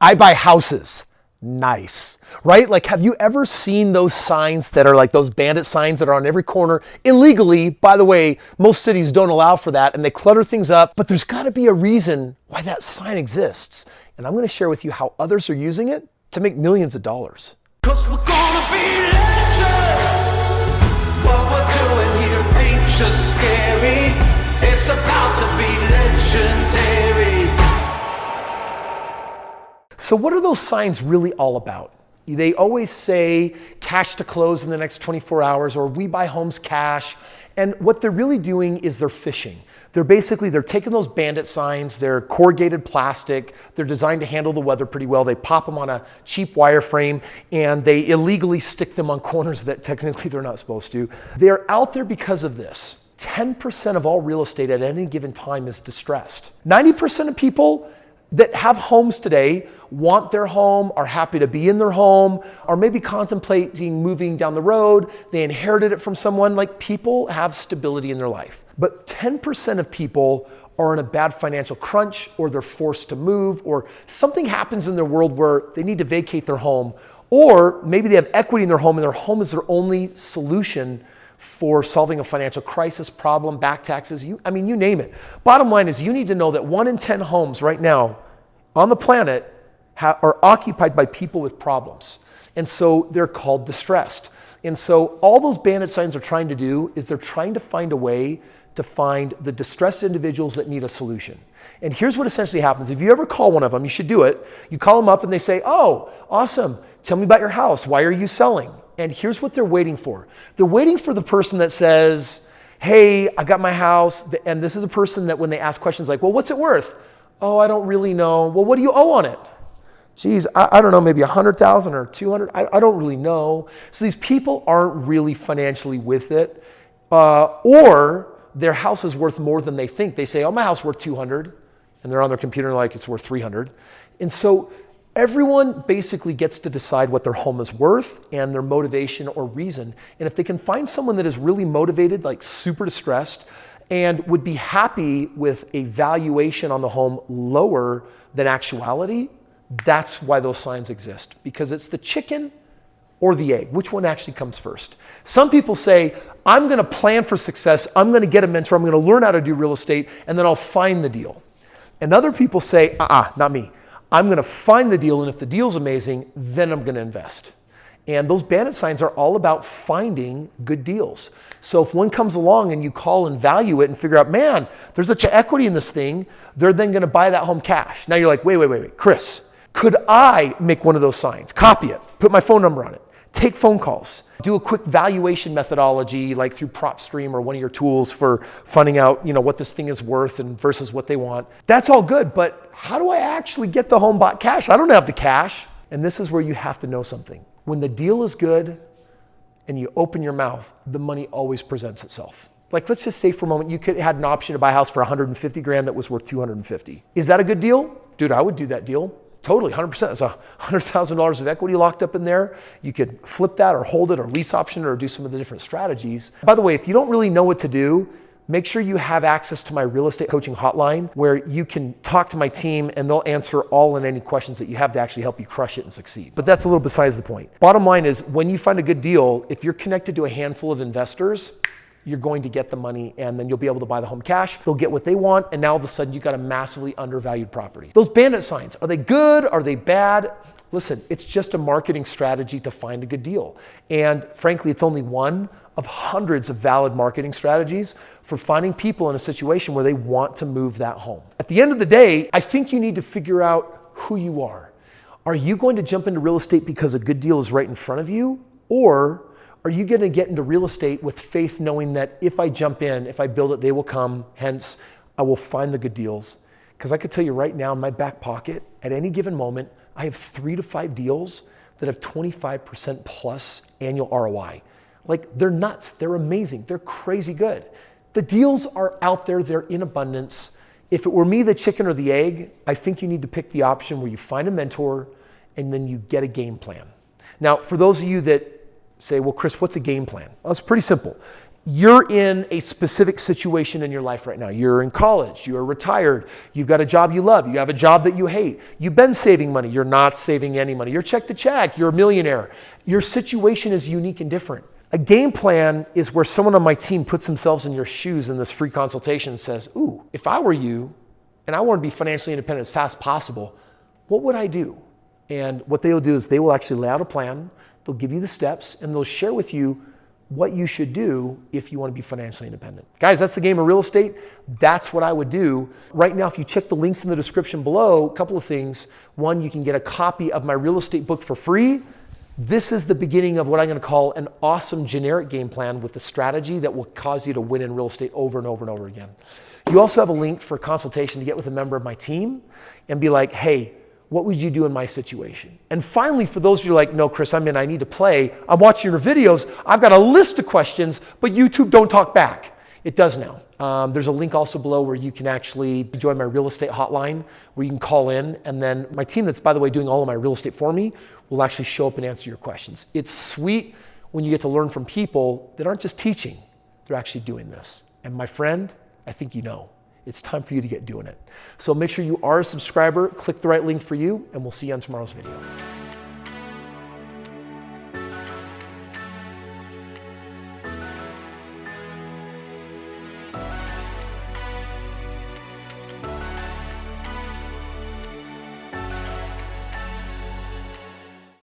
I buy houses. Nice, right? Like, have you ever seen those signs that are like those bandit signs that are on every corner illegally? By the way, most cities don't allow for that and they clutter things up, but there's gotta be a reason why that sign exists. And I'm gonna share with you how others are using it to make millions of dollars. 'Cause we're gonna be legends. What we're doing here ain't just scary. It's about to be legendary. So what are those signs really all about? They always say cash to close in the next 24 hours or we buy homes cash. And what they're really doing is they're phishing. They're taking those bandit signs, they're corrugated plastic, they're designed to handle the weather pretty well. They pop them on a cheap wireframe and they illegally stick them on corners that technically they're not supposed to. They're out there because of this. 10% of all real estate at any given time is distressed. 90% of people that have homes today want their home, are happy to be in their home, or maybe contemplating moving down the road. They inherited it from someone. Like, people have stability in their life. But 10% of people are in a bad financial crunch, or they're forced to move, or something happens in their world where they need to vacate their home, or maybe they have equity in their home and their home is their only solution for solving a financial crisis, problem, back taxes, you name it. Bottom line is you need to know that 1 in 10 homes right now on the planet are occupied by people with problems. And so they're called distressed. And so all those bandit signs are trying to do is they're trying to find a way to find the distressed individuals that need a solution. And here's what essentially happens. If you ever call one of them, you should do it. You call them up and they say, "Oh, awesome. Tell me about your house. Why are you selling?" And here's what they're waiting for. They're waiting for the person that says, "Hey, I got my house." And this is a person that when they ask questions like, "Well, what's it worth?" "Oh, I don't really know." "Well, what do you owe on it?" "Geez, I don't know, maybe 100,000 or 200. I don't really know." So these people aren't really financially with it, or their house is worth more than they think. They say, "Oh, my house is worth 200. And they're on their computer like it's worth 300. And so everyone basically gets to decide what their home is worth and their motivation or reason. And if they can find someone that is really motivated, like super distressed, and would be happy with a valuation on the home lower than actuality, that's why those signs exist. Because it's the chicken or the egg. Which one actually comes first? Some people say, "I'm gonna plan for success, I'm gonna get a mentor, I'm gonna learn how to do real estate, and then I'll find the deal." And other people say, not me. "I'm gonna find the deal, and if the deal's amazing, then I'm gonna invest." And those bandit signs are all about finding good deals. So if one comes along and you call and value it and figure out, man, there's such equity in this thing, they're then gonna buy that home cash. Now you're like, wait, Kris, could I make one of those signs, copy it, put my phone number on it, take phone calls, do a quick valuation methodology like through PropStream or one of your tools for finding out, what this thing is worth and versus what they want. That's all good, but how do I actually get the home bought cash? I don't have the cash. And this is where you have to know something. When the deal is good and you open your mouth, the money always presents itself. Like, let's just say for a moment, you had an option to buy a house for 150 grand that was worth 250. Is that a good deal? Dude, I would do that deal. Totally, 100%. It's $100,000 of equity locked up in there. You could flip that or hold it or lease option it or do some of the different strategies. By the way, if you don't really know what to do, make sure you have access to my real estate coaching hotline where you can talk to my team and they'll answer all and any questions that you have to actually help you crush it and succeed. But that's a little besides the point. Bottom line is, when you find a good deal, if you're connected to a handful of investors, you're going to get the money and then you'll be able to buy the home cash. They'll get what they want, and now all of a sudden you've got a massively undervalued property. Those bandit signs, are they good? Are they bad? Listen, it's just a marketing strategy to find a good deal. And frankly, it's only one of hundreds of valid marketing strategies for finding people in a situation where they want to move that home. At the end of the day, I think you need to figure out who you are. Are you going to jump into real estate because a good deal is right in front of you? Or are you going to get into real estate with faith, knowing that if I jump in, if I build it, they will come, hence I will find the good deals? Because I could tell you right now in my back pocket, at any given moment, I have 3 to 5 deals that have 25% plus annual ROI. Like, they're nuts, they're amazing, they're crazy good. The deals are out there, they're in abundance. If it were me, the chicken or the egg, I think you need to pick the option where you find a mentor and then you get a game plan. Now, for those of you that say, "Well, Kris, what's a game plan?" Well, it's pretty simple. You're in a specific situation in your life right now. You're in college, you're retired, you've got a job you love, you have a job that you hate, you've been saving money, you're not saving any money, you're check to check, you're a millionaire. Your situation is unique and different. A game plan is where someone on my team puts themselves in your shoes in this free consultation and says, ooh, if I were you and I want to be financially independent as fast as possible, what would I do? And what they'll do is they will actually lay out a plan, they'll give you the steps, and they'll share with you what you should do if you want to be financially independent. Guys, that's the game of real estate. That's what I would do. Right now, if you check the links in the description below, a couple of things. One, you can get a copy of my real estate book for free. This is the beginning of what I'm going to call an awesome generic game plan with the strategy that will cause you to win in real estate over and over and over again. You also have a link for a consultation to get with a member of my team and be like, hey, what would you do in my situation? And finally, for those of you who are like, no, Kris, I'm in, I need to play. I'm watching your videos. I've got a list of questions, but YouTube don't talk back. It does now. There's a link also below where you can actually join my real estate hotline where you can call in. And then my team that's, by the way, doing all of my real estate for me will actually show up and answer your questions. It's sweet when you get to learn from people that aren't just teaching. They're actually doing this. And my friend, I think you know. It's time for you to get doing it. So make sure you are a subscriber, click the right link for you, and we'll see you on tomorrow's video.